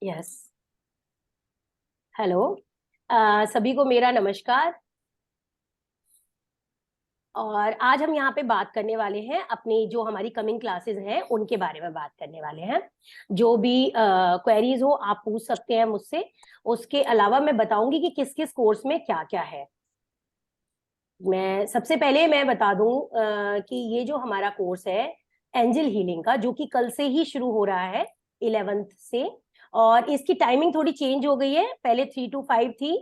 Yes. Hello. सभी को मेरा नमस्कार। और आज हम यहाँ पे बात करने वाले हैं अपनी जो हमारी कमिंग क्लासेस हैं उनके बारे में बात करने वाले हैं। जो भी क्वेरीज हो आप पूछ सकते हैं मुझसे। उसके अलावा मैं बताऊंगी कि किस किस कोर्स में क्या क्या है। मैं सबसे पहले मैं बता दूं कि ये जो हमारा कोर्स है एंजल हीलिंग का, जो कि कल से ही शुरू हो रहा है 11th से। और इसकी टाइमिंग थोड़ी चेंज हो गई है, पहले 3 to 5 थी।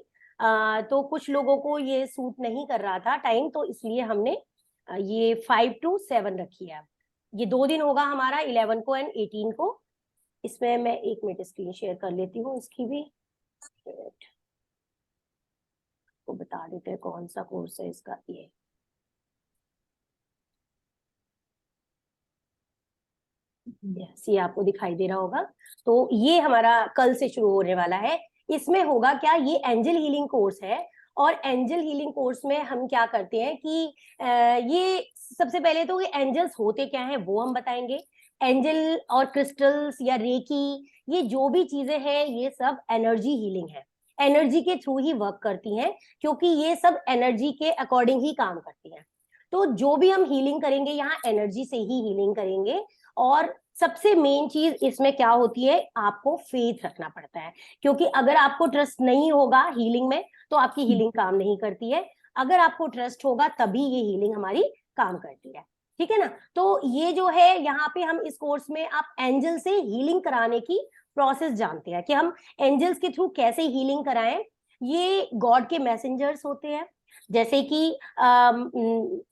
तो कुछ लोगों को ये सूट नहीं कर रहा था टाइम, तो इसलिए हमने ये 5 to 7 रखी है। ये 2 दिन होगा हमारा, 11 को एंड 18 को। इसमें मैं 1 मिनट स्क्रीन शेयर कर लेती हूँ इसकी भी। को बता देते हैं कौन सा कोर्स है इसका। ये यस, ये आपको दिखाई दे रहा होगा। तो ये हमारा कल से शुरू होने वाला है। इसमें होगा क्या, ये एंजल हीलिंग कोर्स है। और एंजल हीलिंग कोर्स में हम क्या करते हैं कि ये सबसे पहले तो ये एंजल्स होते क्या हैं वो हम बताएंगे। एंजल और क्रिस्टल्स या रेकी, ये जो भी चीजें हैं ये सब एनर्जी हीलिंग है। एनर्जी के थ्रू ही वर्क करती हैं, क्योंकि ये सब एनर्जी के अकॉर्डिंग ही काम करती हैं। तो जो भी हम हीलिंग करेंगे यहाँ एनर्जी से ही हीलिंग करेंगे। और सबसे मेन चीज इसमें क्या होती है, आपको फेथ रखना पड़ता है। क्योंकि अगर आपको ट्रस्ट नहीं होगा हीलिंग में तो आपकी हीलिंग काम नहीं करती है। अगर आपको ट्रस्ट होगा तभी ये हीलिंग हमारी काम करती है। ठीक है ना। तो ये जो है यहाँ पे हम इस कोर्स में आप एंजल से हीलिंग कराने की प्रोसेस जानते हैं कि हम एंजल्स के थ्रू कैसे हीलिंग कराएं। ये गॉड के मैसेंजर्स होते हैं। जैसे कि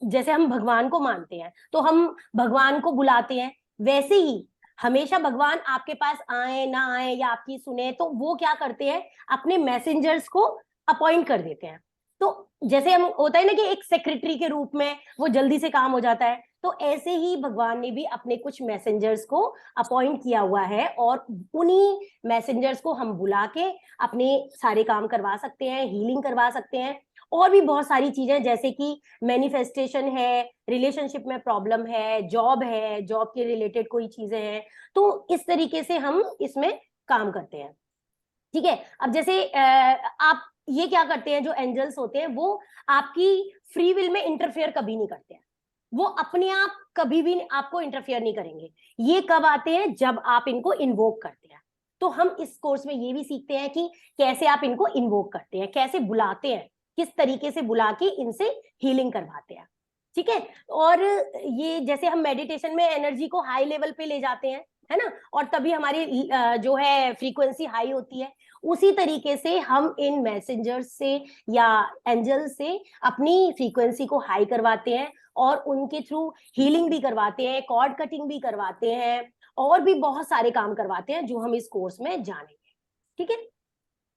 जैसे हम भगवान को मानते हैं तो हम भगवान को बुलाते हैं, वैसे ही हमेशा भगवान आपके पास आए ना आए या आपकी सुने तो वो क्या करते हैं, अपने मैसेंजर्स को अपॉइंट कर देते हैं। तो जैसे हम होता है ना कि एक सेक्रेटरी के रूप में वो जल्दी से काम हो जाता है, तो ऐसे ही भगवान ने भी अपने कुछ मैसेंजर्स को अपॉइंट किया हुआ है। और उन्हीं मैसेंजर्स को हम बुला के अपने सारे काम करवा सकते हैं, हीलिंग करवा सकते हैं। और भी बहुत सारी चीजें जैसे कि मैनिफेस्टेशन है, रिलेशनशिप में प्रॉब्लम है, जॉब के रिलेटेड कोई चीजें हैं, तो इस तरीके से हम इसमें काम करते हैं। ठीक है। अब जैसे आप ये क्या करते हैं, जो एंजल्स होते हैं वो आपकी फ्री विल में इंटरफेयर कभी नहीं करते हैं। वो अपने आप कभी भी आपको इंटरफेयर नहीं करेंगे। ये कब आते हैं, जब आप इनको इन्वोक करते हैं। तो हम इस कोर्स में ये भी सीखते हैं कि कैसे आप इनको इन्वोक करते हैं, कैसे बुलाते हैं, किस तरीके से बुला के इनसे हीलिंग करवाते हैं। ठीक है। और ये जैसे हम मेडिटेशन में एनर्जी को हाई लेवल पे ले जाते हैं, है ना, और तभी हमारी जो है फ्रीक्वेंसी हाई होती है। उसी तरीके से हम इन मैसेंजर्स से या एंजल से अपनी फ्रीक्वेंसी को हाई करवाते हैं और उनके थ्रू हीलिंग भी करवाते हैं, कॉर्ड कटिंग भी करवाते हैं, और भी बहुत सारे काम करवाते हैं जो हम इस कोर्स में जानेंगे। ठीक है।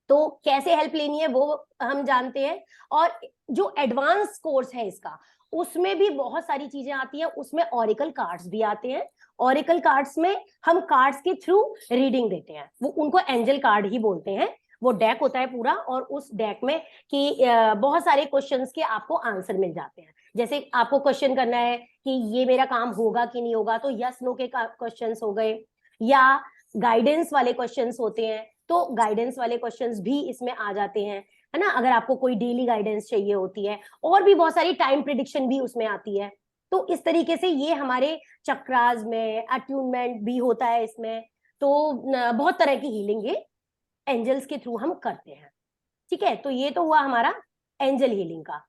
तो कैसे हेल्प लेनी है वो हम जानते हैं। और जो एडवांस कोर्स है इसका, उसमें भी बहुत सारी चीजें आती हैं। उसमें ऑरिकल कार्ड्स भी आते हैं। ऑरिकल कार्ड्स में हम कार्ड्स के थ्रू रीडिंग देते हैं, वो उनको एंजल कार्ड ही बोलते हैं। वो डेक होता है पूरा, और उस डेक में कि बहुत सारे क्वेश्चंस के आपको आंसर मिल जाते हैं। जैसे आपको क्वेश्चन करना है कि ये मेरा काम होगा कि नहीं होगा, तो यस नो के क्वेश्चंस हो गए, या गाइडेंस वाले क्वेश्चंस होते हैं तो गाइडेंस वाले क्वेश्चंस भी इसमें आ जाते हैं, है ना। अगर आपको कोई डेली गाइडेंस चाहिए होती है, और भी बहुत सारी टाइम प्रिडिक्शन भी उसमें आती है। तो इस तरीके से ये हमारे चक्रास में अट्यूनमेंट भी होता है इसमें। तो बहुत तरह की हीलिंग ये एंजल्स के थ्रू हम करते हैं। ठीक है। तो ये तो हुआ हमारा एंजल हीलिंग का।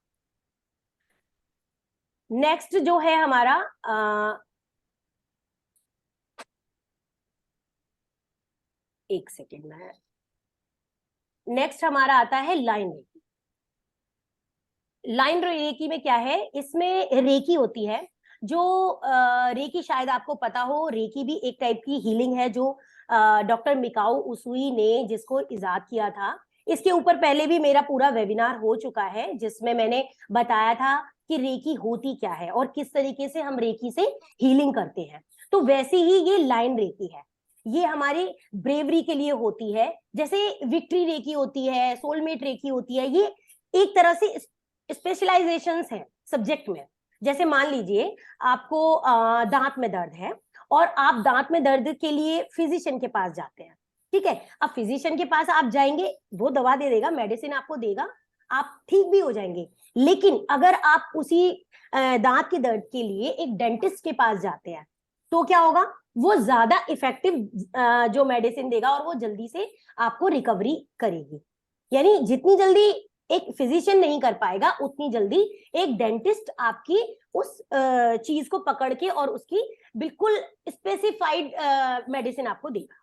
नेक्स्ट जो है हमारा एक सेकेंड में, नेक्स्ट हमारा आता है लाइन रेकी। लाइन रेकी में क्या है, इसमें रेकी होती है जो रेकी शायद आपको पता हो, रेकी भी एक टाइप की हीलिंग है जो डॉक्टर मिकाओ उसुई ने जिसको इजाद किया था। इसके ऊपर पहले भी मेरा पूरा वेबिनार हो चुका है जिसमें मैंने बताया था कि रेकी होती क्या है और किस तरीके से हम रेकी से हीलिंग करते हैं। तो वैसे ही ये लाइन रेकी है, ये हमारी ब्रेवरी के लिए होती है। जैसे विक्ट्री रेकी होती है, सोलमेट रेकी होती है, ये एक तरह से स्पेशलाइजेशंस हैं सब्जेक्ट में। जैसे मान लीजिए आपको दांत में दर्द है और आप दांत में दर्द के लिए फिजिशियन के पास जाते हैं, ठीक है। अब फिजिशियन के पास आप जाएंगे, वो दवा दे देगा, मेडिसिन आपको देगा, आप ठीक भी हो जाएंगे। लेकिन अगर आप उसी दांत के दर्द के लिए एक डेंटिस्ट के पास जाते हैं तो क्या होगा, वो ज्यादा इफेक्टिव जो मेडिसिन देगा और वो जल्दी से आपको रिकवरी करेगी। यानी जितनी जल्दी एक फिजिशियन नहीं कर पाएगा, उतनी जल्दी एक डेंटिस्ट आपकी उस चीज को पकड़ के और उसकी बिल्कुल स्पेसिफाइड मेडिसिन आपको देगा,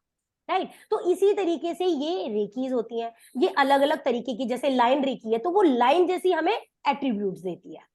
राइट। तो इसी तरीके से ये रेकीज होती हैं, ये अलग अलग तरीके की, जैसे लाइन रेकी है तो वो लाइन जैसी हमें एट्रीब्यूट्स देती है,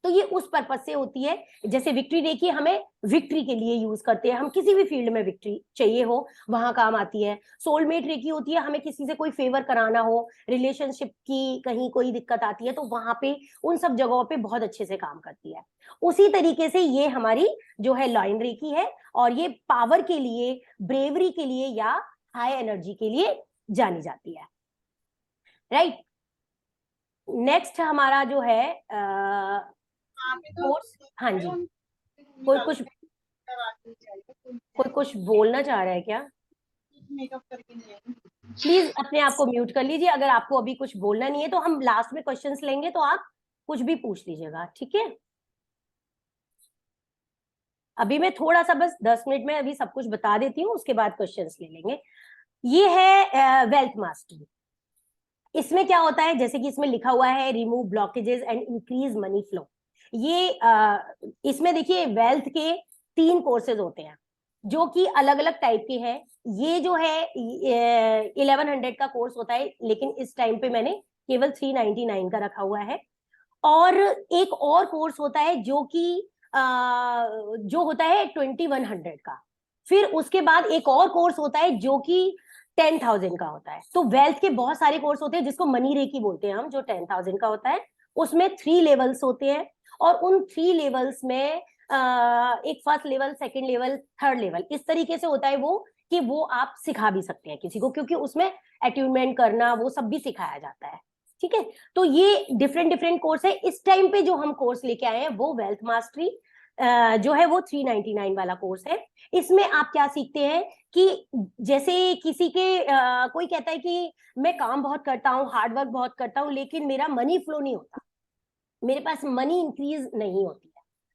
तो ये उस पर्पज से होती है। जैसे विक्ट्री रेकी हमें विक्ट्री के लिए यूज करते हैं, हम किसी भी फील्ड में विक्ट्री चाहिए हो वहां काम आती है। सोलमेट रेकी होती है, हमें किसी से कोई फेवर कराना हो, रिलेशनशिप की कहीं कोई दिक्कत आती है तो वहां पे उन सब जगहों पे बहुत अच्छे से काम करती है। उसी तरीके से ये हमारी जो है लाइन रेकी है, और ये पावर के लिए, ब्रेवरी के लिए या हाई एनर्जी के लिए जानी जाती है, राइट। नेक्स्ट हमारा जो है कोर्स, हाँ जी, कोई कुछ बोलना चाह रहा है क्या? प्लीज अपने आप को म्यूट कर लीजिए, अगर आपको अभी कुछ बोलना नहीं है तो हम लास्ट में क्वेश्चंस लेंगे, तो आप कुछ भी पूछ लीजिएगा, ठीक है। अभी मैं थोड़ा सा बस 10 मिनट में अभी सब कुछ बता देती हूँ, उसके बाद क्वेश्चंस ले लेंगे। ये है वेल्थ मास्टरी। इसमें क्या होता है, जैसे कि इसमें लिखा हुआ है remove blockages and increase money flow. ये इसमें देखिए वेल्थ के 3 कोर्सेज होते हैं जो कि अलग अलग टाइप के हैं। ये जो है 1100 का कोर्स होता है, लेकिन इस टाइम पे मैंने केवल 399 का रखा हुआ है। और एक और कोर्स होता है जो कि जो होता है 2100 का। फिर उसके बाद एक और कोर्स होता है जो कि 10,000 का होता है। तो वेल्थ के बहुत सारे कोर्स होते हैं जिसको मनी रेकी बोलते हैं हम, जो 10,000 का होता है। उसमें 3 लेवल्स होते हैं, और उन 3 लेवल्स में एक first level, second level, third level, इस तरीके से होता है वो, कि वो आप सिखा भी सकते हैं किसी को, क्योंकि उसमें अट्यूनमेंट करना वो सब भी सिखाया जाता है, ठीक है। तो ये डिफरेंट डिफरेंट कोर्स है। इस टाइम पे जो हम कोर्स लेके आए हैं वो वेल्थ मास्टरी जो है वो 399 वाला कोर्स है। इसमें आप क्या सीखते हैं कि जैसे किसी के कोई कहता है कि मैं काम बहुत करता हूँ, हार्डवर्क बहुत करता हूँ, लेकिन मेरा मनी फ्लो नहीं होता, मेरे पास मनी इंक्रीज नहीं होती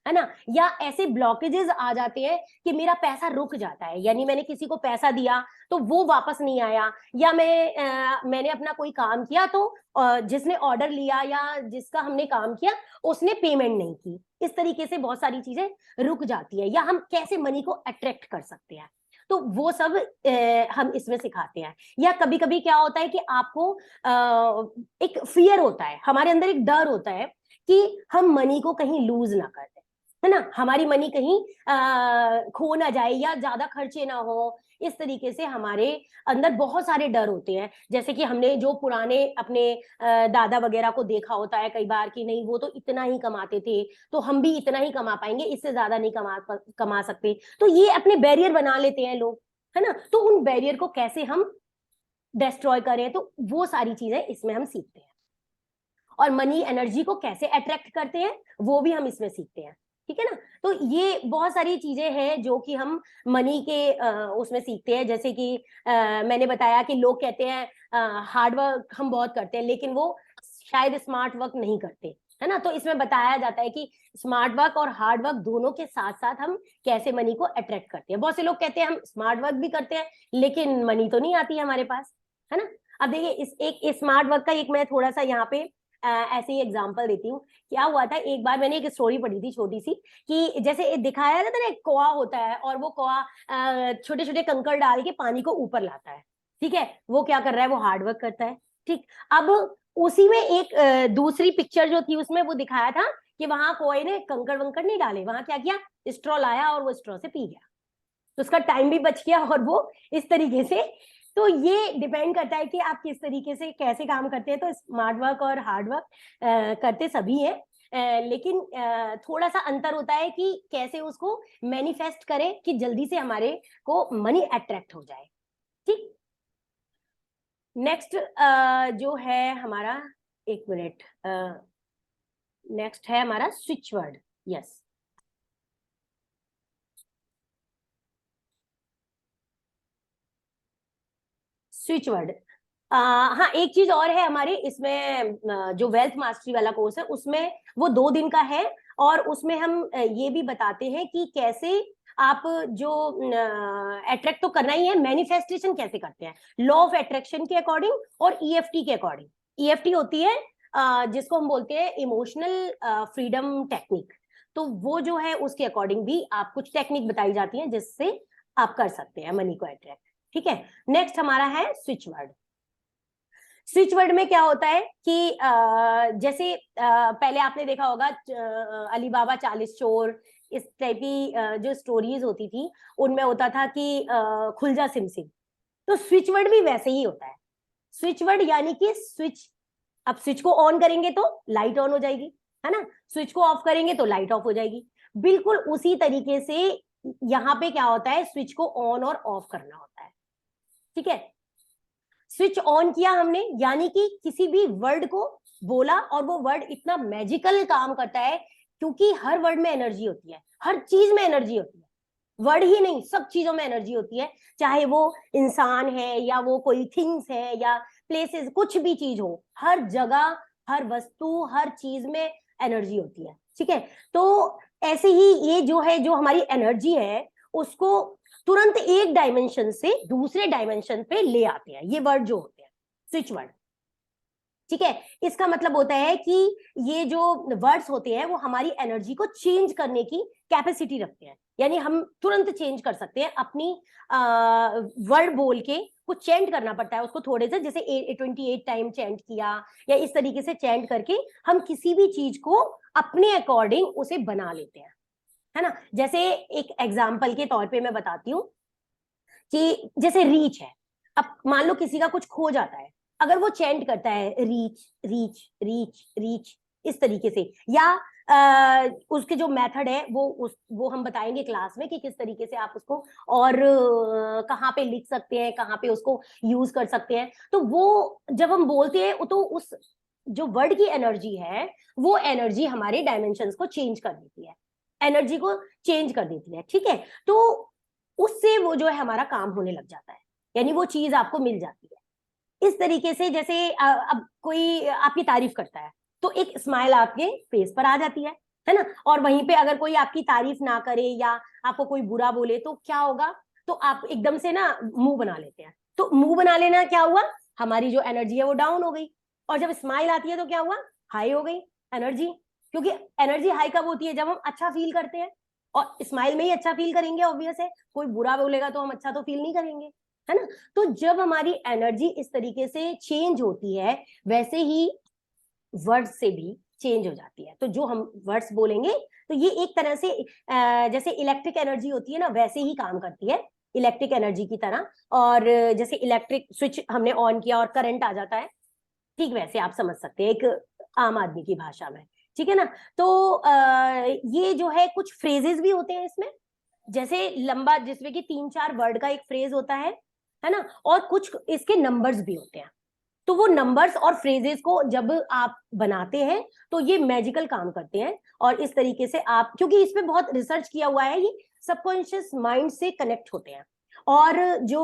है ना। या ऐसे ब्लॉकेजेस आ जाते हैं कि मेरा पैसा रुक जाता है, यानी मैंने किसी को पैसा दिया तो वो वापस नहीं आया, या मैंने अपना कोई काम किया तो जिसने ऑर्डर लिया या जिसका हमने काम किया उसने पेमेंट नहीं की। इस तरीके से बहुत सारी चीजें रुक जाती है। या हम कैसे मनी को अट्रैक्ट कर सकते हैं, तो वो सब हम इसमें सिखाते हैं। या कभी कभी क्या होता है कि आपको एक फियर होता है, हमारे अंदर एक डर होता है कि हम मनी को कहीं लूज ना कर दें, है ना, हमारी मनी कहीं खो ना जाए या ज्यादा खर्चे ना हो। इस तरीके से हमारे अंदर बहुत सारे डर होते हैं। जैसे कि हमने जो पुराने अपने दादा वगैरह को देखा होता है कई बार कि नहीं वो तो इतना ही कमाते थे, तो हम भी इतना ही कमा पाएंगे, इससे ज्यादा नहीं कमा सकते। तो ये अपने बैरियर बना लेते हैं लोग, है ना। तो उन बैरियर को कैसे हम डिस्ट्रॉय करें, तो वो सारी चीजें इसमें हम सीखते हैं। और मनी एनर्जी को कैसे अट्रैक्ट करते हैं वो भी हम इसमें सीखते हैं, ठीक है ना। तो ये बहुत सारी चीजें हैं जो कि हम मनी के उसमें सीखते हैं। जैसे कि मैंने बताया कि लोग कहते हैं हार्ड वर्क हम बहुत करते हैं, लेकिन वो शायद स्मार्ट वर्क नहीं करते, है ना। तो इसमें बताया जाता है कि स्मार्ट वर्क और हार्ड वर्क दोनों के साथ साथ हम कैसे मनी को अट्रैक्ट करते हैं। बहुत से लोग कहते हैं हम स्मार्ट वर्क भी करते हैं लेकिन मनी तो नहीं आती है हमारे पास, है ना। अब देखिए इस एक स्मार्ट वर्क का एक मैं थोड़ा सा यहाँ पे ऐसे ही एग्जांपल देती हूँ। क्या हुआ था, एक बार मैंने एक स्टोरी पढ़ी थी छोटी सी, कि जैसे दिखाया जाता है ना, एक कौवा होता है और वो कौवा छोटे छोटे कंकड़ डाल के पानी को ऊपर लाता है, ठीक है। वो क्या कर रहा है, वो हार्डवर्क करता है, ठीक। अब उसी में एक दूसरी पिक्चर जो थी उसमें वो दिखाया था कि वहां कोई ने कंकड़ वंकड़ नहीं डाले, वहां क्या किया, स्ट्रॉ लाया और वो स्ट्रॉ से पी गया, तो उसका टाइम भी बच गया और वो इस तरीके से। तो ये डिपेंड करता है कि आप किस तरीके से कैसे काम करते हैं। तो स्मार्ट वर्क और हार्ड वर्क करते सभी हैं, लेकिन थोड़ा सा अंतर होता है कि कैसे उसको मैनिफेस्ट करें कि जल्दी से हमारे को मनी अट्रैक्ट हो जाए, ठीक। नेक्स्ट जो है हमारा, एक मिनट, नेक्स्ट है हमारा switch word, yes. Switch word. हाँ, एक चीज और है हमारे इसमें, जो वेल्थ मास्टरी वाला कोर्स है उसमें वो 2 दिन का है, और उसमें हम ये भी बताते हैं कि कैसे आप जो अट्रैक्ट तो करना ही है, मैनिफेस्टेशन कैसे करते हैं लॉ ऑफ अट्रैक्शन के अकॉर्डिंग और ईएफटी के अकॉर्डिंग। ईएफटी होती है जिसको हम बोलते हैं इमोशनल फ्रीडम टेक्निक। तो वो जो है उसके अकॉर्डिंग भी आप कुछ टेक्निक बताई जाती है जिससे आप कर सकते हैं मनी को अट्रैक्ट। ठीक है, नेक्स्ट हमारा है स्विच वर्ड। स्विच वर्ड में क्या होता है कि जैसे पहले आपने देखा होगा अली बाबा 40 चोर, इस टाइप की जो स्टोरीज होती थी उनमें होता था कि खुल जा सिम सिम। तो स्विच वर्ड भी वैसे ही होता है। स्विच वर्ड यानी कि स्विच, अब स्विच को ऑन करेंगे तो लाइट ऑन हो जाएगी, है ना, स्विच को ऑफ करेंगे तो लाइट ऑफ हो जाएगी। बिल्कुल उसी तरीके से यहाँ पे क्या होता है, स्विच को ऑन और ऑफ करना होता है। ठीक है, स्विच ऑन किया हमने यानी कि किसी भी वर्ड को बोला और वो वर्ड इतना मैजिकल काम करता है, क्योंकि हर वर्ड में एनर्जी होती है, हर चीज में एनर्जी होती है, वर्ड ही नहीं सब चीजों में एनर्जी होती है, चाहे वो इंसान है या वो कोई थिंग्स है या प्लेसेस, कुछ भी चीज हो, हर जगह हर वस्तु हर चीज में एनर्जी होती है। ठीक है, तो ऐसे ही ये जो है, जो हमारी एनर्जी है उसको तुरंत एक डायमेंशन से दूसरे डायमेंशन पे ले आते हैं ये वर्ड जो होते हैं, स्विच वर्ड। ठीक है, इसका मतलब होता है कि ये जो वर्ड्स होते हैं वो हमारी एनर्जी को चेंज करने की कैपेसिटी रखते हैं, यानी हम तुरंत चेंज कर सकते हैं अपनी वर्ड बोल के। कुछ चेंट करना पड़ता है उसको थोड़े से, जैसे 28 टाइम चेंट किया या इस तरीके से चेंट करके हम किसी भी चीज को अपने अकॉर्डिंग उसे बना लेते हैं, है ना। जैसे एक एग्जाम्पल के तौर पे मैं बताती हूँ कि जैसे रीच है, अब मान लो किसी का कुछ खो जाता है, अगर वो चेंट करता है रीच रीच रीच रीच इस तरीके से, या उसके जो मेथड है वो हम बताएंगे क्लास में कि किस तरीके से आप उसको और कहाँ पे लिख सकते हैं, कहाँ पे उसको यूज कर सकते हैं। तो वो जब हम बोलते हैं तो उस जो वर्ड की एनर्जी है वो एनर्जी हमारे डायमेंशंस को चेंज कर देती है, एनर्जी को चेंज कर देती है। ठीक है, तो उससे वो जो है हमारा काम होने लग जाता है, यानी वो चीज आपको मिल जाती है। इस तरीके से जैसे अब कोई आपकी तारीफ करता है तो एक स्माइल आपके फेस पर आ जाती है ना। और वहीं पे अगर कोई आपकी तारीफ ना करे या आपको कोई बुरा बोले तो क्या होगा, तो आप एकदम से ना मुंह बना लेते हैं। तो मुंह बना लेना क्या हुआ, हमारी जो एनर्जी है वो डाउन हो गई, और जब स्माइल आती है तो क्या हुआ, हाई हो गई एनर्जी। क्योंकि एनर्जी हाई कब होती है, जब हम अच्छा फील करते हैं, और स्माइल में ही अच्छा फील करेंगे, ऑब्वियस है, कोई बुरा बोलेगा तो हम अच्छा तो फील नहीं करेंगे, है ना। तो जब हमारी एनर्जी इस तरीके से चेंज होती है, वैसे ही वर्ड्स से भी चेंज हो जाती है। तो जो हम वर्ड्स बोलेंगे तो ये एक तरह से जैसे इलेक्ट्रिक एनर्जी होती है ना, वैसे ही काम करती है, इलेक्ट्रिक एनर्जी की तरह। और जैसे इलेक्ट्रिक स्विच हमने ऑन किया और करंट आ जाता है, ठीक वैसे आप समझ सकते हैं एक आम आदमी की भाषा में। ठीक है ना। तो ये जो है कुछ फ्रेजेस भी होते हैं इसमें, जैसे लंबा जिसमें कि 3-4 वर्ड का एक फ्रेज होता है ना, और कुछ इसके नंबर्स भी होते हैं। तो वो नंबर्स और फ्रेजेस को जब आप बनाते हैं तो ये मैजिकल काम करते हैं, और इस तरीके से आप, क्योंकि इसमें बहुत रिसर्च किया हुआ है, ये सबकॉन्शियस माइंड से कनेक्ट होते हैं। और जो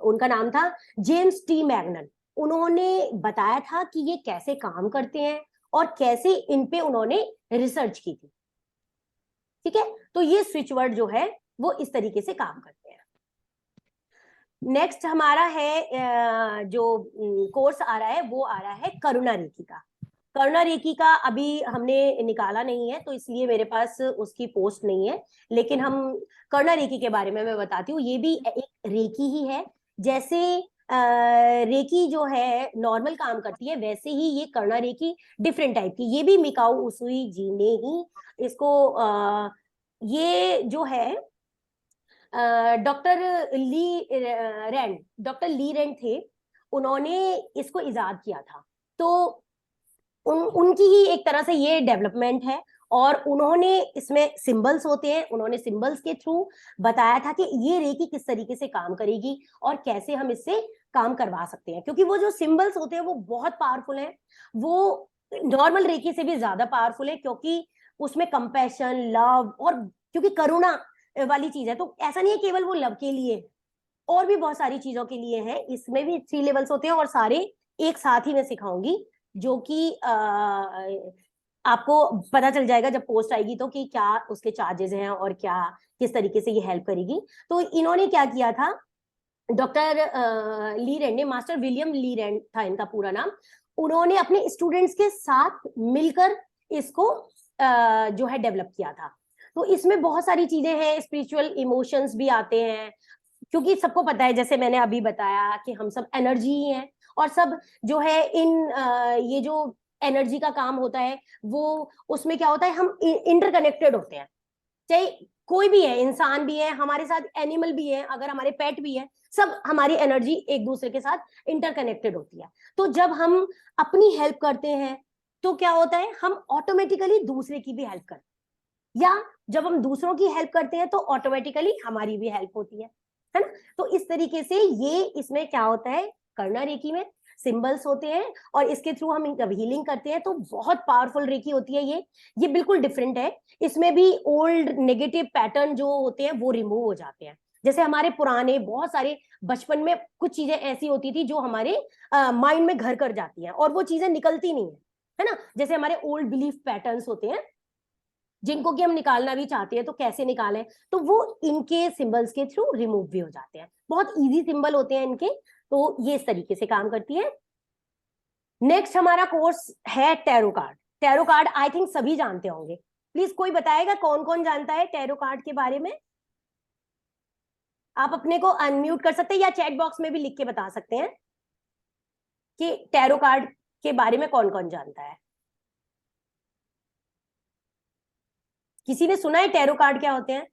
उनका नाम था जेम्स टी मैग्नन, उन्होंने बताया था कि ये कैसे काम करते हैं और कैसे इन पे उन्होंने रिसर्च की थी। ठीक है, तो ये स्विच वर्ड जो है वो इस तरीके से काम करते हैं। नेक्स्ट हमारा है जो कोर्स आ रहा है वो आ रहा है करुणा रेकी का। करुणा रेकी का अभी हमने निकाला नहीं है तो इसलिए मेरे पास उसकी पोस्ट नहीं है, लेकिन हम करुणा रेकी के बारे में मैं बताती हूँ। ये भी एक रेकी ही है, जैसे रेकी जो है नॉर्मल काम करती है वैसे ही ये करुणा रेकी डिफरेंट टाइप की, ये भी मिकाओ उसुई जी ने ही इसको ये जो है डॉक्टर ली रैंड थे, उन्होंने इसको इजाद किया था। तो उनकी ही एक तरह से ये डेवलपमेंट है, और उन्होंने इसमें सिंबल्स होते हैं, उन्होंने सिंबल्स के थ्रू बताया था कि ये रेकी किस तरीके से काम करेगी और कैसे हम इससे काम करवा सकते हैं। क्योंकि वो जो सिंबल्स होते हैं वो बहुत पावरफुल हैं, वो नॉर्मल रेकी से भी ज्यादा पावरफुल है, क्योंकि उसमें कंपैशन, लव, और क्योंकि करुणा वाली चीज है, तो ऐसा नहीं है केवल वो लव के लिए, और भी बहुत सारी चीजों के लिए हैं, इसमें भी 3 लेवल्स होते हैं और सारे एक साथ ही मैं सिखाऊंगी, जो कि आपको पता चल जाएगा जब पोस्ट आएगी तो कि क्या उसके चार्जेस हैं और क्या किस तरीके से ये हेल्प करेगी। तो इन्होंने क्या किया था, डॉक्टर ली रैंड ने, मास्टर विलियम ली रैंड था इनका पूरा नाम, उन्होंने अपने स्टूडेंट्स के साथ मिलकर इसको जो है डेवलप किया था। तो इसमें बहुत सारी चीजें हैं, स्पिरिचुअल इमोशंस भी आते हैं, क्योंकि सबको पता है जैसे मैंने अभी बताया कि हम सब एनर्जी ही हैं, और सब जो है ये जो एनर्जी का काम होता है वो, उसमें क्या होता है, हम इंटरकनेक्टेड होते हैं, चाहे कोई भी है, इंसान भी है हमारे साथ, एनिमल भी है, अगर हमारे पेट भी है, सब हमारी एनर्जी एक दूसरे के साथ इंटरकनेक्टेड होती है। तो जब हम अपनी हेल्प करते हैं तो क्या होता है, हम ऑटोमेटिकली दूसरे की भी हेल्प करते हैं, या जब हम दूसरों की हेल्प करते हैं तो ऑटोमेटिकली हमारी भी हेल्प होती है ना। तो इस तरीके से ये इसमें क्या होता है, करना रेकी में सिंबल्स होते हैं और इसके थ्रू हम हीलिंग करते हैं, तो बहुत पावरफुल रेकी होती है ये बिल्कुल डिफरेंट है। इसमें भी ओल्ड नेगेटिव पैटर्न जो होते हैं वो रिमूव हो जाते हैं। जैसे हमारे पुराने बहुत सारे बचपन में कुछ चीजें ऐसी होती थी जो हमारे माइंड में घर कर जाती हैं और वो चीजें निकलती नहीं है ना। जैसे हमारे ओल्ड बिलीफ पैटर्न्स होते हैं जिनको कि हम निकालना भी चाहते हैं तो कैसे निकालें, तो वो इनके सिंबल्स के थ्रू रिमूव भी हो जाते हैं। बहुत इजी सिंबल होते हैं इनके, तो ये इस तरीके से काम करती है। नेक्स्ट हमारा कोर्स है tarot card. Tarot card I think सभी जानते होंगे, प्लीज कोई बताएगा कौन कौन जानता है टैरो कार्ड के बारे में। आप अपने को अनम्यूट कर सकते हैं या चैट बॉक्स में भी लिख के बता सकते हैं कि टैरो कार्ड के बारे में कौन कौन जानता है। किसी ने सुना है टैरो कार्ड क्या होते हैं?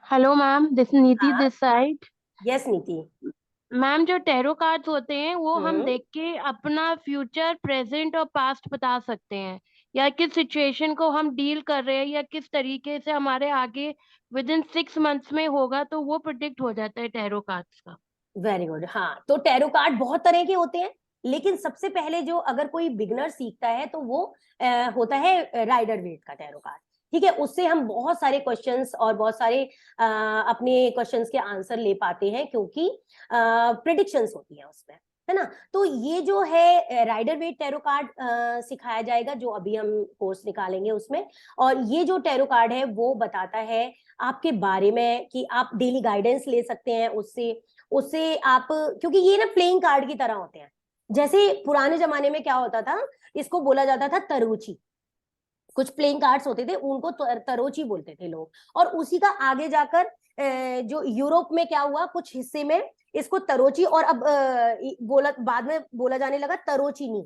हेलो मैम, दिस नीति हाँ, this side. Yes Niti. Ma'am, जो टैरो कार्ड्स होते हैं वो हम हम्म, देख के अपना फ्यूचर, प्रेजेंट और पास्ट बता सकते हैं, या किस सिचुएशन को हम डील कर रहे हैं या किस तरीके से हमारे आगे विद इन 6 मंथ्स में होगा, तो वो प्रिडिक्ट हो जाता है टैरो कार्ड्स का। Very good. हाँ, तो टैरो कार्ड बहुत तरह के होते हैं, लेकिन सबसे पहले जो अगर कोई बिगनर सीखता है तो वो होता है राइडर वेट का टैरो कार्ड। ठीक है, उससे हम बहुत सारे क्वेश्चंस और बहुत सारे अपने क्वेश्चंस के आंसर ले पाते हैं, क्योंकि प्रिडिक्शंस होती हैं उसमें, है ना। तो ये जो है राइडर वेट टैरो कार्ड सिखाया जाएगा, जो अभी हम कोर्स निकालेंगे उसमें। और ये जो टैरो कार्ड है वो बताता है आपके बारे में कि आप डेली गाइडेंस ले सकते हैं उससे उससे आप, क्योंकि ये ना प्लेइंग कार्ड की तरह होते हैं। जैसे पुराने जमाने में क्या होता था, इसको बोला जाता था तरोची। कुछ प्लेइंग कार्ड्स होते थे उनको तरोची बोलते थे लोग, और उसी का आगे जाकर जो यूरोप में क्या हुआ, कुछ हिस्से में इसको तरोची, और अब बोला बाद में बोला जाने लगा तरोचीनी,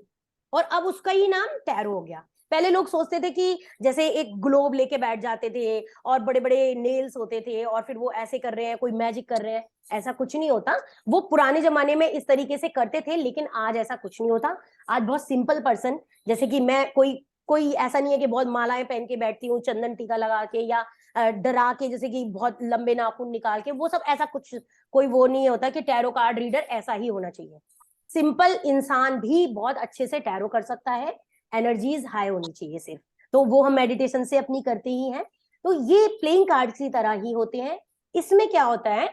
और अब उसका ही नाम टैरो हो गया। पहले लोग सोचते थे कि जैसे एक ग्लोब लेके बैठ जाते थे और बड़े बड़े नेल्स होते थे और फिर वो ऐसे कर रहे हैं, कोई मैजिक कर रहे हैं, ऐसा कुछ नहीं होता। वो पुराने जमाने में इस तरीके से करते थे, लेकिन आज ऐसा कुछ नहीं होता। आज बहुत सिंपल पर्सन, जैसे कि मैं, कोई कोई ऐसा नहीं है कि बहुत मालाएं पहन के बैठती हूँ, चंदन टीका लगा के, या डरा के, जैसे कि बहुत लंबे नाखून निकाल के, वो सब ऐसा कुछ कोई वो नहीं होता कि टैरो कार्ड रीडर ऐसा ही होना चाहिए। सिंपल इंसान भी बहुत अच्छे से टैरो कर सकता है, एनर्जीज हाई होनी चाहिए सिर्फ। तो वो हम मेडिटेशन से अपनी करते ही हैं। तो ये प्लेइंग कार्ड की तरह ही होते हैं। इसमें क्या होता है,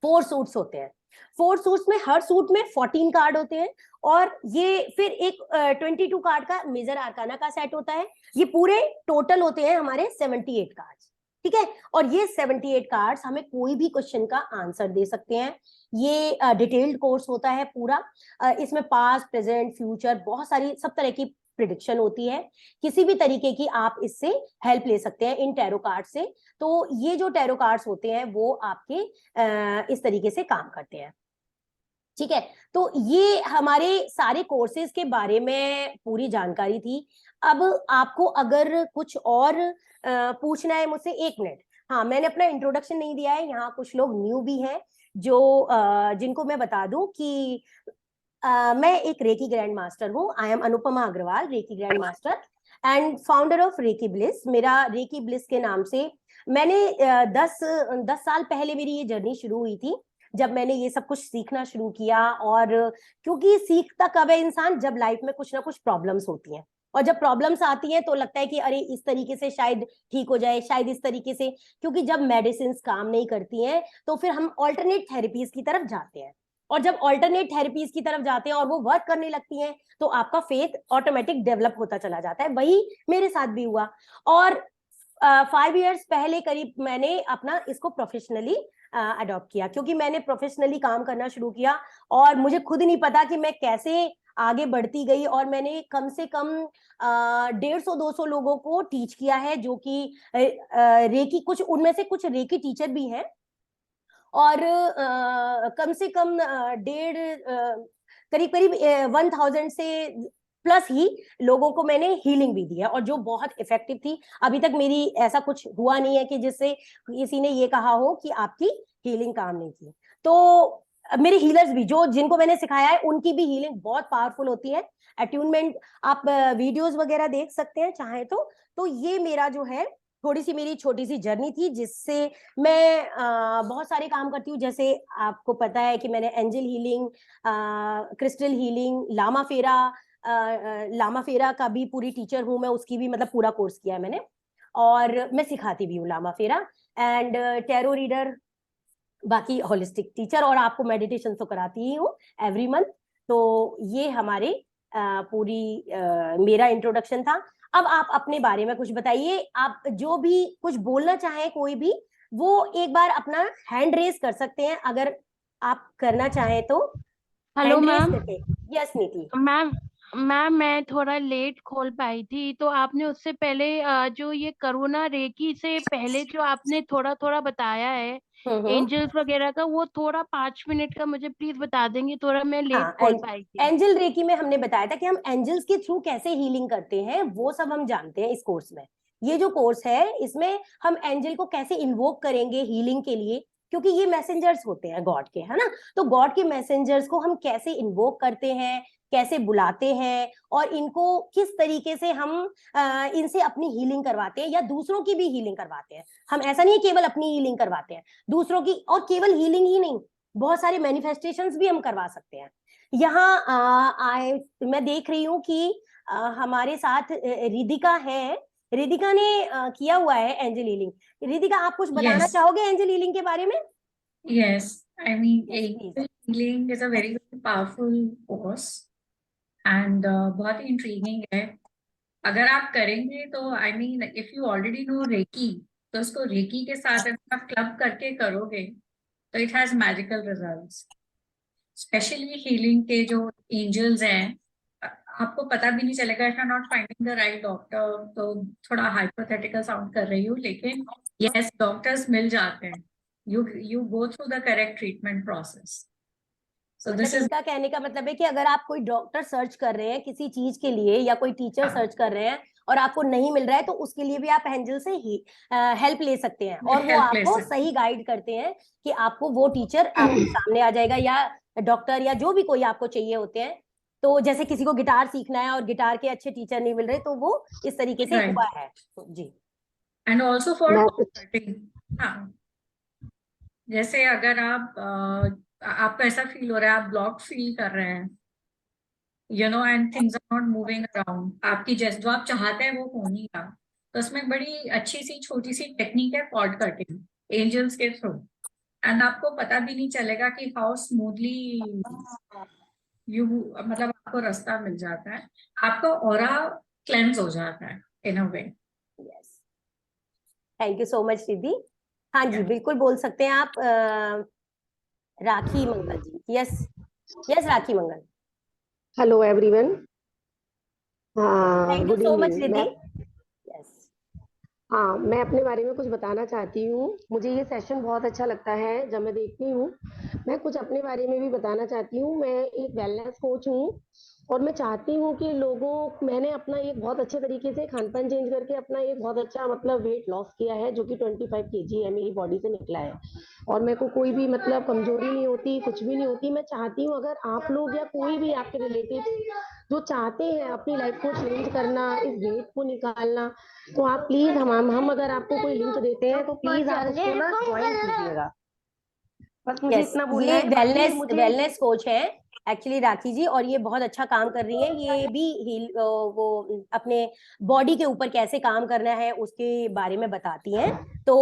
4 सूट्स होते हैं। 4 सूट्स में हर सूट में 14 कार्ड होते हैं, और ये फिर एक 22 कार्ड का मेजर आर्काना का सेट होता है। ये पूरे टोटल होते हैं हमारे 78 कार्ड्स। ठीक है, और ये 78 कार्ड्स हमें कोई भी क्वेश्चन का आंसर दे सकते हैं। ये डिटेल्ड कोर्स होता है पूरा। इसमें पास्ट, प्रेजेंट, फ्यूचर, बहुत सारी सब तरह की प्रिडिक्शन होती है। किसी भी तरीके की आप इससे हेल्प ले सकते हैं इन टैरो कार्ड से। तो ये जो टैरो कार्ड्स होते हैं वो आपके इस तरीके से काम करते हैं। ठीक है, तो ये हमारे सारे कोर्सेज के बारे में पूरी जानकारी थी। अब आपको अगर कुछ और पूछना है मुझसे, 1 मिनट। हाँ, मैंने अपना इंट्रोडक्शन नहीं दिया है, यहाँ कुछ लोग न्यू भी हैं जो जिनको मैं बता दूं कि मैं एक रेकी ग्रैंड मास्टर हूँ। I am Anupama Agarwal, reiki grand master and founder of reiki bliss. मेरा रेकी ब्लिस के नाम से मैंने 10 साल पहले मेरी ये जर्नी शुरू हुई थी, जब मैंने ये सब कुछ सीखना शुरू किया। और क्योंकि सीखता कब है इंसान, जब लाइफ में कुछ ना कुछ प्रॉब्लम्स होती हैं, और जब प्रॉब्लम्स आती हैं तो लगता है कि अरे इस तरीके से शायद ठीक हो जाए, शायद इस तरीके से, क्योंकि जब मेडिसिन काम नहीं करती हैं तो फिर हम ऑल्टरनेट थेरेपीज की तरफ जाते हैं, और जब ऑल्टरनेट थेरेपीज की तरफ जाते हैं और वो वर्क करने लगती हैं तो आपका फेथ ऑटोमेटिक डेवलप होता चला जाता है। वही मेरे साथ भी हुआ, और 5 इयर्स पहले करीब मैंने अपना इसको प्रोफेशनली अडॉप्ट किया, क्योंकि मैंने प्रोफेशनली काम करना शुरू किया और मुझे खुद नहीं पता कि मैं कैसे आगे बढ़ती गई, और मैंने कम से कम 150-200 लोगों को टीच किया है, जो कि रेकी, कुछ उनमें से कुछ रेकी टीचर भी हैं, और कम से कम करीब करीब 1000 से प्लस ही लोगों को मैंने हीलिंग भी दी है, और जो बहुत इफेक्टिव थी। अभी तक मेरी ऐसा कुछ हुआ नहीं है कि जिससे किसी ने ये कहा हो कि आपकी हीलिंग काम नहीं की। तो मेरे हीलर्स भी, जो जिनको मैंने सिखाया है, उनकी भी हीलिंग बहुत पावरफुल होती है। अट्यूनमेंट आप वीडियोस वगैरह देख सकते हैं चाहे तो ये मेरा जो है थोड़ी सी मेरी छोटी सी जर्नी थी, जिससे मैं बहुत सारे काम करती हूँ। जैसे आपको पता है कि मैंने angel healing, crystal healing, Lama Fera का भी पूरी टीचर हूँ मैं, उसकी भी मतलब पूरा कोर्स किया है मैंने, और मैं सिखाती भी हूँ लामा फेरा एंड टैरो रीडर, बाकी होलिस्टिक टीचर, और आपको मेडिटेशन तो कराती ही हूँ एवरी मंथ। तो ये हमारे पूरी मेरा इंट्रोडक्शन था। अब आप अपने बारे में कुछ बताइए, आप जो भी कुछ बोलना चाहें, कोई भी, वो एक बार अपना हैंड रेज कर सकते हैं अगर आप करना चाहें तो। Hello hand raise ma'am. करके। यस नीति। मैम मैं थोड़ा लेट खोल पाई थी, तो आपने उससे पहले जो ये करोना रेकी से पहले जो आपने थोड़ा थोड़ा बताया है हम्म। एंजल्स वगैरह का, वो थोड़ा 5 मिनट का मुझे प्लीज बता देंगे, थोड़ा मैं लेट हाँ, खोल पाई थी। एंजल रेकी में हमने बताया था कि हम एंजल्स के थ्रू कैसे हीलिंग करते हैं, वो सब हम जानते हैं इस कोर्स में। ये जो कोर्स है इसमें हम एंजल को कैसे इन्वोक करेंगे हीलिंग के लिए, क्योंकि ये मैसेंजर्स होते हैं गॉड के, है ना। तो गॉड के मैसेंजर्स को हम कैसे इन्वोक करते हैं, कैसे बुलाते हैं, और इनको किस तरीके से हम इनसे अपनी हीलिंग करवाते हैं या दूसरों की भी हीलिंग करवाते हैं। हम ऐसा नहीं है केवल अपनी हीलिंग करवाते हैं, दूसरों की, और केवल हीलिंग ही नहीं, बहुत सारे मैनिफेस्टेशंस भी हम करवा सकते हैं। यहाँ मैं देख रही हूँ कि हमारे साथ रिदिका है। रिदिका ने किया हुआ है एंजल हीलिंग। रिदिका, आप कुछ बताना Yes, चाहोगे एंजल हीलिंग के बारे में? yes. I mean, yes please. angel healing is a very powerful course and बहुत ही intriguing है। अगर आप करेंगे तो I mean, if you already know Reiki, तो उसको Reiki के साथ अगर आप क्लब करके करोगे तो it has magical results. Specially healing के जो एंजल्स हैं, आपको पता भी नहीं चलेगा if you are not finding the right doctor. तो थोड़ा हाइपोथेटिकल साउंड कर रही हूँ, लेकिन यस, डॉक्टर्स मिल जाते हैं। You go through the correct treatment process. So मतलब दिस इज इनका कहने का मतलब है कि अगर आप कोई डॉक्टर सर्च कर रहे हैं किसी चीज के लिए, या कोई टीचर सर्च कर रहे हैं और आपको नहीं मिल रहा है, तो उसके लिए भी आप एंजल से ही हेल्प ले सकते हैं, और वो हेल्प ले आपको सकते सही गाइड करते हैं कि आपको वो टीचर आपके सामने आ जाएगा, या डॉक्टर, या जो भी कोई आपको चाहिए होते हैं। तो जैसे किसी को गिटार सीखना है और गिटार के अच्छे टीचर नहीं मिल रहे, तो वो इस तरीके से राइट। हुआ है। जी। एंड ऑल्सो फॉर मैं कटिंग। हाँ, जैसे अगर आपको ऐसा फील हो रहा है, आप ब्लॉक फील कर रहे हैं, and things are not moving around, आपकी जैसे जो आप चाहते हैं वो हो नहीं रहा, तो उसमें बड़ी अच्छी सी छोटी सी टेक्निक है कॉर्ड कटिंग एंजल्स के थ्रू। एंड आपको पता भी नहीं चलेगा कि हाउ स्मूथली यू, मतलब आपको रास्ता मिल जाता है, आपका ऑरा क्लेंस हो जाता है in a way. Yes, thank you so much दीदी। हाँ जी, Yeah. बिल्कुल बोल सकते हैं आप। Rakhi Mangal ji. Yes, yes Rakhi Mangal. Hello everyone. Thank you good so much evening. Riddhi. Yes. मैं अपने बारे में कुछ बताना चाहती हूँ। मुझे ये सेशन बहुत अच्छा लगता है जब मैं देखती हूँ। मैं कुछ अपने बारे में भी बताना चाहती हूँ। मैं एक वेलनेस कोच हूँ और मैं चाहती हूँ कि मैंने अपना एक बहुत अच्छे तरीके से खान-पान चेंज करके अपना एक बहुत अच्छा मतलब वेट लॉस किया है, जो कि 25 केजी है, मेरी बॉडी से निकला है, और मेरे को कोई भी मतलब कमजोरी नहीं होती, कुछ भी नहीं होती। मैं चाहती हूँ अगर आप लोग या कोई भी आपके रिलेटिव जो चाहते हैं अपनी लाइफ को चेंज करना, इस वेट को निकालना, तो आप प्लीज हम अगर आपको कोई लिंक देते हैं तो प्लीज आप उसको ना ज्वाइन कीजिएगा। बस मुझे यस, इतना बोलना ये है। बाकी वेलनेस मुझे वेलनेस कोच है एक्चुअली राखी जी, और ये बहुत अच्छा काम कर रही हैं। ये भी वो अपने बॉडी के ऊपर कैसे काम करना है उसके बारे में बताती हैं। तो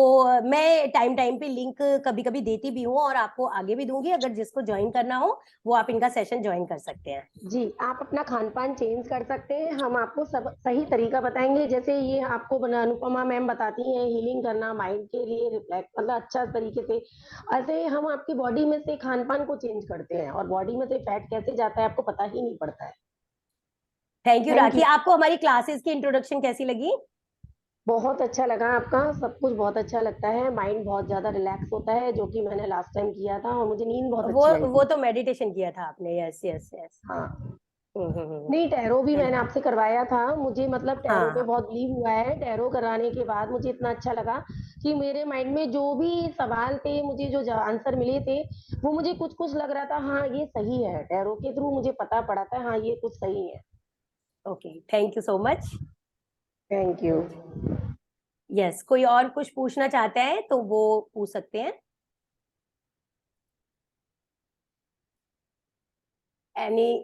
मैं टाइम टाइम पे लिंक कभी कभी देती भी हूँ और आपको आगे भी दूंगी। अगर जिसको ज्वाइन करना हो वो आप इनका सेशन ज्वाइन कर सकते हैं। जी, आप अपना खान पान चेंज कर सकते हैं, हम आपको सब सही तरीका बताएंगे। जैसे ये आपको अनुपमा मैम बताती हैं हीलिंग करना माइंड के लिए, रिफ्लेक्ट मतलब अच्छा तरीके से, ऐसे हम आपकी बॉडी में से खान पान को चेंज करते हैं और बॉडी में से फैट कैसे जाता है आपको पता ही नहीं पड़ता है। Thank you Thank rakhi. you. आपको हमारी क्लासेस की इंट्रोडक्शन कैसी लगी? बहुत अच्छा लगा, आपका सब कुछ बहुत अच्छा लगता है, माइंड बहुत ज्यादा रिलैक्स होता है, जो कि मैंने लास्ट टाइम किया था और मुझे नींद बहुत अच्छी आई वो थी। तो मेडिटेशन किया था आपने। Yes yes yes. हाँ, नहीं टैरो भी मैंने आपसे करवाया था, मुझे मतलब टैरो पे हाँ बहुत बिलीव हुआ है। टैरो कराने के बाद मुझे इतना अच्छा लगा कि मेरे माइंड में जो भी सवाल थे, मुझे जो आंसर मिले थे, वो मुझे कुछ कुछ लग रहा था हाँ ये सही है, टैरो के थ्रू मुझे पता पड़ा था हाँ ये कुछ सही है। Okay, thank you so much. Thank you. Yes, कोई और कुछ पूछना चाहता है तो वो पूछ सकते हैं। Any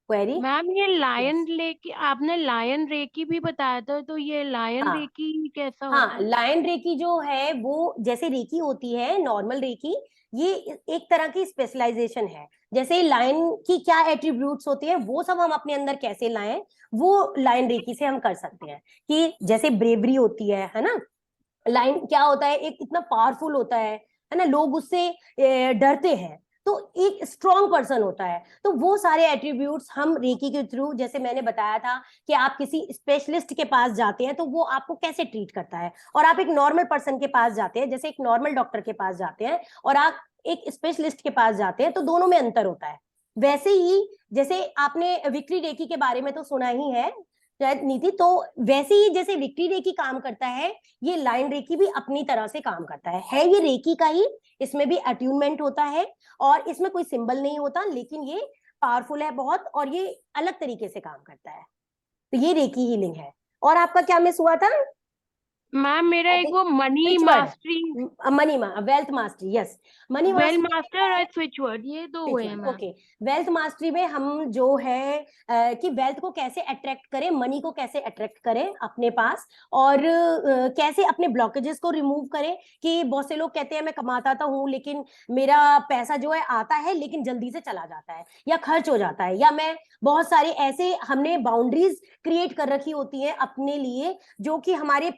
query? मैम ये लायन रेकी, आपने लायन रेकी भी बताया था, तो ये लायन हाँ रेकी कैसा हाँ, होता है? लायन रेकी जो है वो जैसे रेकी होती है नॉर्मल रेकी, ये एक तरह की स्पेशलाइजेशन है। जैसे लायन की क्या एट्रीब्यूट्स होते हैं वो सब हम अपने अंदर कैसे लाएं, वो लायन रेकी से हम कर सकते हैं। कि जैसे ब्रेवरी होती है ना। लाइन क्या होता है, एक इतना पावरफुल होता है ना, लोग उससे डरते हैं। तो एक स्ट्रॉन्ग पर्सन होता है। तो वो सारे एट्रीब्यूट्स हम रेकी के थ्रू, जैसे मैंने बताया था कि आप किसी स्पेशलिस्ट के पास जाते हैं तो वो आपको कैसे ट्रीट करता है, और आप एक नॉर्मल पर्सन के पास जाते हैं, जैसे एक नॉर्मल डॉक्टर के पास जाते हैं और आप एक स्पेशलिस्ट के पास जाते हैं, तो दोनों में अंतर होता है। वैसे ही जैसे आपने विक्री रेकी के बारे में तो सुना ही है शायद नीति, तो वैसे ही जैसे विक्री रेकी काम करता है, ये लाइन रेकी भी अपनी तरह से काम करता है ये रेकी का ही। इसमें भी अट्यूनमेंट होता है और इसमें कोई सिंबल नहीं होता, लेकिन ये पावरफुल है बहुत और ये अलग तरीके से काम करता है। तो ये रेकी हीलिंग है। और आपका क्या मिस हुआ था? मैम मेरा एक वो money switch word, mastery, money wealth mastery. Yes, money well mastery master और स्विच वर्ड, ये दो हुए हैं मैम। ओके। वेल्थ मास्टरी में हम जो है कि वेल्थ को कैसे अट्रैक्ट करें, मनी को कैसे अट्रैक्ट करें अपने पास, और कैसे अपने ब्लॉकेजेस को रिमूव करें। कि बहुत से लोग कहते हैं मैं कमाता तो हूँ लेकिन मेरा पैसा जो है आता है लेकिन जल्दी से चला जाता है या खर्च हो जाता है, या मैं बहुत सारे ऐसे हमने बाउंड्रीज क्रिएट कर रखी होती हैं अपने लिए, जो कि हमारे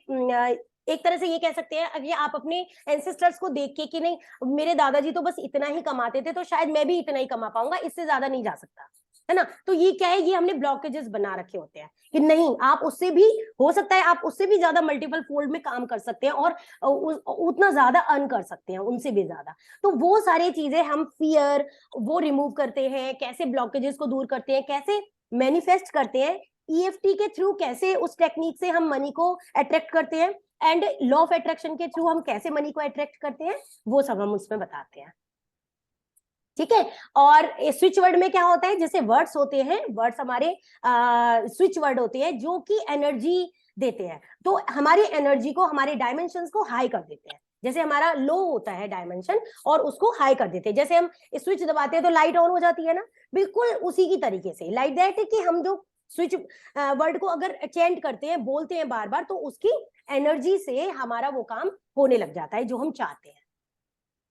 एक तरह से ये कह सकते हैं, अगर आप अपने एंसेस्टर्स को देख के कि नहीं मेरे दादाजी तो बस इतना ही कमाते थे तो शायद मैं भी इतना ही कमा पाऊंगा, इससे ज्यादा नहीं जा सकता, है ना। तो ये क्या है, ये हमने ब्लॉकेजेस बना रखे होते हैं कि नहीं आप उससे भी, हो सकता है आप उससे भी ज्यादा मल्टीपल फोल्ड में काम कर सकते हैं और उतना ज्यादा अर्न कर सकते हैं उनसे भी ज्यादा। तो वो सारी चीजें हम फियर वो रिमूव करते हैं, कैसे ब्लॉकेजेस को दूर करते हैं, कैसे मैनिफेस्ट करते हैं, ईएफटी के थ्रू कैसे उस टेक्निक से हम मनी को अट्रैक्ट करते हैं, एंड लॉ ऑफ अट्रैक्शन के थ्रू हम कैसे मनी को अट्रैक्ट करते हैं, वो सब हम उसमें बताते हैं। ठीक है। और स्विच वर्ड में क्या होता है, जैसे वर्ड्स होते हैं, वर्ड्स हमारे स्विच वर्ड होते हैं जो कि एनर्जी देते हैं। तो हमारी एनर्जी को, हमारे डायमेंशंस को हाई कर देते हैं। जैसे हमारा लो होता है डायमेंशन और उसको हाई कर देते हैं, जैसे हम स्विच दबाते हैं तो लाइट ऑन हो जाती है ना, बिल्कुल उसी की तरीके से लाइक दैट कि हम जो स्विच वर्ड को अगर चेंट करते हैं, बोलते हैं बार बार, तो उसकी एनर्जी से हमारा वो काम होने लग जाता है जो हम चाहते हैं।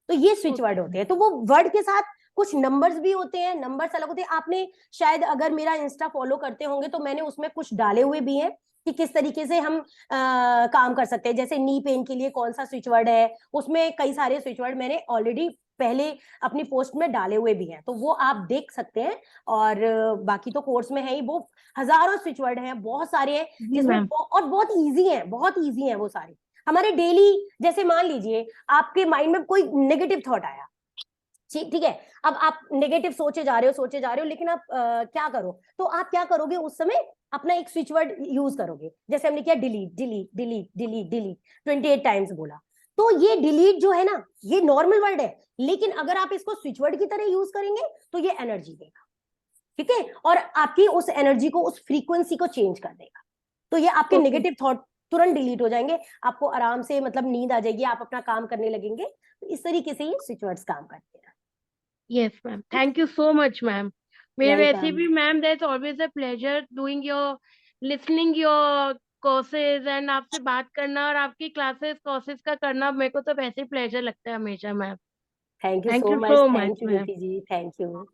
तो ये स्विच वर्ड होते हैं। तो वो वर्ड के साथ कुछ नंबर्स भी होते हैं, नंबर्स अलग होते हैं। आपने शायद अगर मेरा इंस्टा फॉलो करते होंगे तो मैंने उसमें कुछ डाले हुए भी हैं कि किस तरीके से हम काम कर सकते हैं। जैसे नी पेन के लिए कौन सा स्विच वर्ड है, उसमें कई सारे स्विच वर्ड मैंने ऑलरेडी पहले अपनी पोस्ट में डाले हुए भी हैं, तो वो आप देख सकते हैं। और बाकी तो कोर्स में है ही, वो हजारों स्विच वर्ड हैं, बहुत सारे हैं जिसमें, और बहुत ईजी है, बहुत ईजी है वो सारे हमारे डेली। जैसे मान लीजिए आपके माइंड में कोई नेगेटिव थॉट आया, ठीक है, अब आप नेगेटिव सोचे जा रहे हो, लेकिन आप क्या करो, तो आप क्या करोगे उस समय, अपना एक स्विच वर्ड यूज करोगे। जैसे हमने किया delete delete delete delete delete 28 times बोला, तो ये डिलीट जो है ना, ये नॉर्मल वर्ड है, लेकिन अगर आप इसको स्विच वर्ड की तरह यूज करेंगे तो ये एनर्जी देगा। ठीक है, और आपकी उस एनर्जी को, उस फ्रीक्वेंसी को चेंज कर देगा। तो ये आपके नेगेटिव थॉट तुरंत डिलीट हो जाएंगे, आपको आराम से मतलब नींद आ जाएगी, आप अपना काम करने लगेंगे। तो इस तरीके से ये स्विच वर्ड्स काम करते हैं। Yes, ma'am. Thank you so much, ma'am. मेरे वैसे वेलकम। भी ma'am that's always a pleasure doing your listening your courses and आपसे बात करना और आपकी क्लासेस कोर्सेज का करना मेरे को तो वैसे ही प्लेजर लगता है हमेशा ma'am. Thank you Thank so you much, so much, thank you ma'am. Niti ji, thank you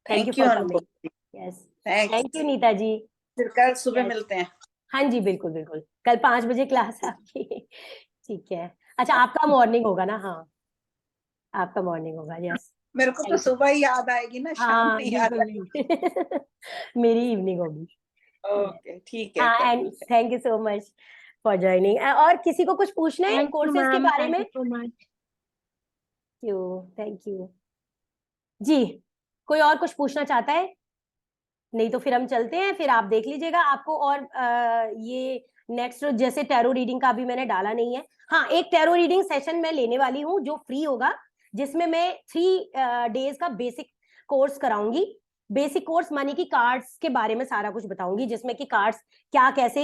thank you for Anubhav coming. जी। Yes, thanks. Thank you Neeta ji. फिर कल सुबह Yes. मिलते हैं। हाँ जी, बिल्कुल बिल्कुल, कल 5 बजे क्लास है आपकी। ठीक है, अच्छा आपका मॉर्निंग होगा ना? हाँ, आपका मॉर्निंग होगा। यस, मेरे को तो थैंक यू। सुबह ही याद आएगी ना, शाम हाँ में याद बिल्कुल आएगी। नहीं। मेरी इवनिंग होगी। ओके ठीक है, हाँ, कल एंड मिलते हैं। Thank you so much for joining. और किसी को कुछ पूछना है Thank you, कोर्सेज के ma'am. बारे Thank में? you so much. Thank you जी। कोई और कुछ पूछना चाहता है? नहीं तो फिर हम चलते हैं, फिर आप देख लीजिएगा आपको। और ये नेक्स्ट जैसे टैरो रीडिंग का भी मैंने डाला नहीं है। हाँ, एक टैरो रीडिंग सेशन मैं लेने वाली हूँ जो फ्री होगा, जिसमें मैं 3 डेज का बेसिक कोर्स कराऊंगी। बेसिक कोर्स मानी कि कार्ड्स के बारे में सारा कुछ बताऊंगी, जिसमें कि कार्ड्स क्या, कैसे,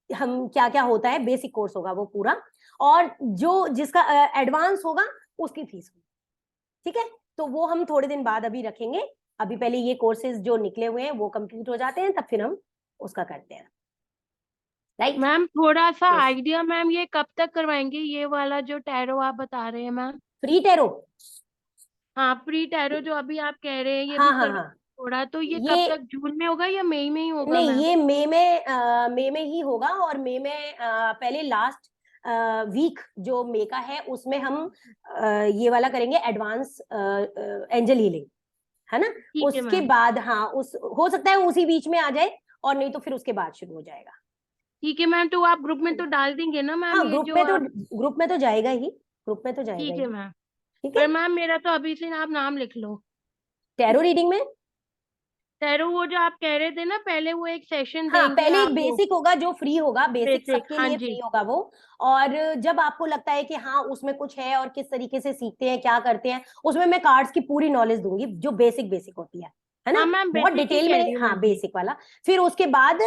हम क्या क्या होता है, बेसिक कोर्स होगा वो पूरा। और जो जिसका एडवांस होगा उसकी फीस होगी। ठीक है, तो वो हम थोड़े दिन बाद अभी रखेंगे। अभी पहले ये कोर्सेज जो निकले हुए हैं वो कंप्लीट हो जाते हैं, तब फिर हम उसका करते हैं। राइट मैम थोड़ा सा Yes. आइडिया मैम, ये कब तक करवाएंगे ये वाला जो टैरो आप बता रहे हैं मैम? Free tarot? हाँ, प्री टैरो जो अभी आप कह रहे हैं ये हाँ भी हाँ करवा हाँ, थोड़ा, तो ये कब ये तक, जून में होगा या मई में ही होगा नहीं, मैम? ये मई में ही होगा। और मई में पहले लास्ट वीक जो मई का है उसमें हम ये वाला करेंगे, एडवांस एंजल हीलिंग, है ना? ठीक है उसके मैम। बाद हाँ, उस हो सकता है उसी बीच में आ जाए, और नहीं तो फिर उसके बाद शुरू हो जाएगा। ठीक है मैम, तो आप ग्रुप में तो डाल देंगे ना मैम हाँ, ये जो आप? ग्रुप में तो जाएगा ही, ग्रुप में तो जाएगा ठीक ही। है मैम। ठीक पर है, मैम मेरा तो अभी से आप नाम लिख लो। टैरो रीडिंग में टैरो वो जो आप कह रहे थे ना पहले, वो एक सेशन हाँ, देंगे पहले एक आप वो बेसिक होगा जो फ्री होगा, बेसिक बेसिक। सबके हाँ लिए जी। फ्री होगा वो। और जब आपको लगता है कि हाँ उसमें कुछ है और किस तरीके से सीखते हैं, क्या करते हैं, उसमें मैं कार्ड्स की पूरी नॉलेज दूंगी जो बेसिक बेसिक होती है ना? हाँ मैम, बहुत बेसिक ही डिटेल कह में, रही हूँ हाँ मैं भी। बेसिक वाला। फिर उसके बाद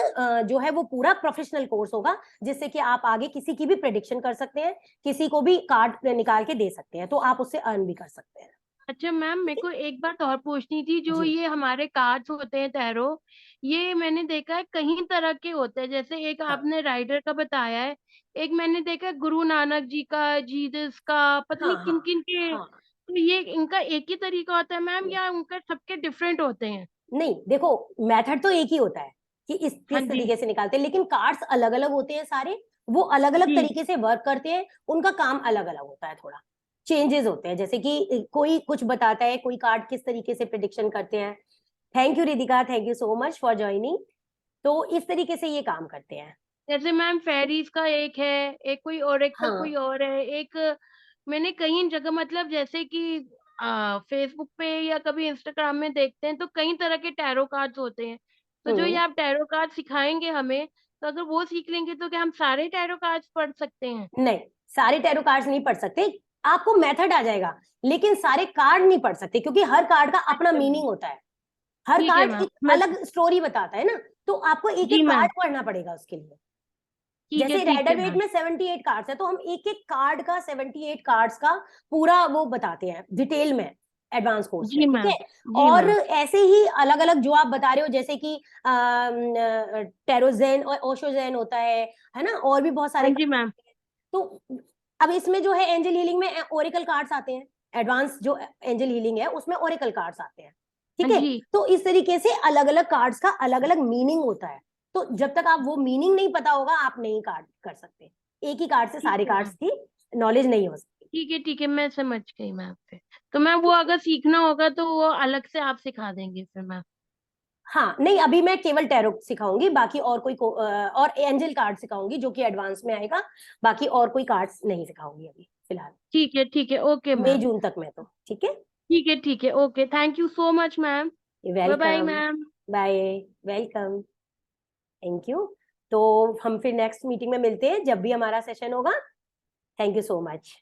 जो है वो पूरा प्रोफेशनल कोर्स होगा, जिससे कि आप आगे किसी की भी प्रेडिक्शन कर सकते हैं, किसी को भी कार्ड निकाल के दे सकते हैं, तो आप उससे अर्न भी कर सकते हैं। अच्छा मैम, मेरे को एक बात और पूछनी थी, जो जी ये हमारे कार्ड्स होते हैं टैरो, ये मैंने देखा है कई तरह के होते हैं, जैसे एक हाँ आपने राइडर का बताया है, एक मैंने देखा है गुरु नानक जी का, जीसस का, पता हाँ नहीं हाँ किन किन के। हाँ। तो ये इनका एक ही तरीका होता है मैम, या उनका सबके डिफरेंट होते हैं? नहीं देखो, मेथड तो एक ही होता है कि इस हाँ किस जी। तरीके से निकालते हैं, लेकिन कार्ड्स अलग अलग होते हैं सारे। वो अलग अलग जी। तरीके से वर्क करते हैं, उनका काम अलग अलग होता है, थोड़ा चेंजेस होते हैं। जैसे कि कोई कुछ बताता है, कोई कार्ड किस तरीके से प्रिडिक्शन करते हैं। Thank you Ridika, thank you so much for joining. तो इस तरीके से ये काम करते हैं। जैसे मैम फेरीज का एक है, एक कोई ओरेकल हाँ कोई और है, एक मैंने कई जगह मतलब जैसे कि फेसबुक पे या कभी इंस्टाग्राम में देखते हैं तो कई तरह के टैरो कार्ड्स होते हैं। तो जो ये हम्म, आप टैरो कार्ड सिखाएंगे हमें, तो अगर वो सीख लेंगे तो क्या हम सारे टैरो कार्ड्स पढ़ सकते हैं? नहीं, सारे टैरो कार्ड्स नहीं पढ़ सकते, आपको मेथड आ जाएगा, लेकिन सारे कार्ड नहीं पढ़ सकते, क्योंकि हर कार्ड का अपना अच्छा मैम। मीनिंग होता है। हर ठीक है कार्ड मैम, एक मैं अलग स्टोरी बताता है ना, तो आपको एक जी एक मैम। कार्ड पढ़ना पड़ेगा उसके लिए। ठीक जैसे है वेट मैम। में 78 कार्ड्स है, तो हम एक एक कार्ड का 78 कार्ड्स का पूरा वो बताते हैं डिटेल में, एडवांस कोर्स में। जी ठीक मैम। है, जी और मैम। ऐसे ही अलग अलग जो आप बता रहे हो, जैसे कि टेरोजेन और ओशोजेन होता है ना? और भी बहुत हाँ सारे जी cards मैम। होते हैं। तो अब इसमें जो है एंजल हीलिंग में ओरेकल कार्ड्स आते हैं, एडवांस जो एंजल हीलिंग है उसमें ओरेकल कार्ड्स आते हैं। ठीक हाँ है, जी। तो इस तरीके से अलग अलग कार्ड्स का अलग अलग मीनिंग होता है। तो जब तक आप वो मीनिंग नहीं पता होगा, आप नहीं कार्ड कर सकते। एक ही कार्ड से ठीक सारे है कार्ड्स मैम। की नॉलेज नहीं हो सकती। ठीक है, मैं समझ गई मैम। फिर तो मैम वो अगर सीखना होगा तो वो अलग से आप सिखा देंगे फिर मैम? हाँ नहीं, अभी मैं केवल टैरो सिखाऊंगी, बाकी और कोई और एंजल कार्ड सिखाऊंगी जो कि एडवांस में आएगा। बाकी और कोई कार्ड्स नहीं सिखाऊंगी अभी फिलहाल, ठीक है, ओके मई मैम। जून तक में। तो ठीक है, ठीक है, okay, thank you so much ma'am. Bye bye welcome. Ma'am. Bye. Welcome. Thank you. तो हम फिर नेक्स्ट मीटिंग में मिलते हैं जब भी हमारा सेशन होगा। Thank you so much.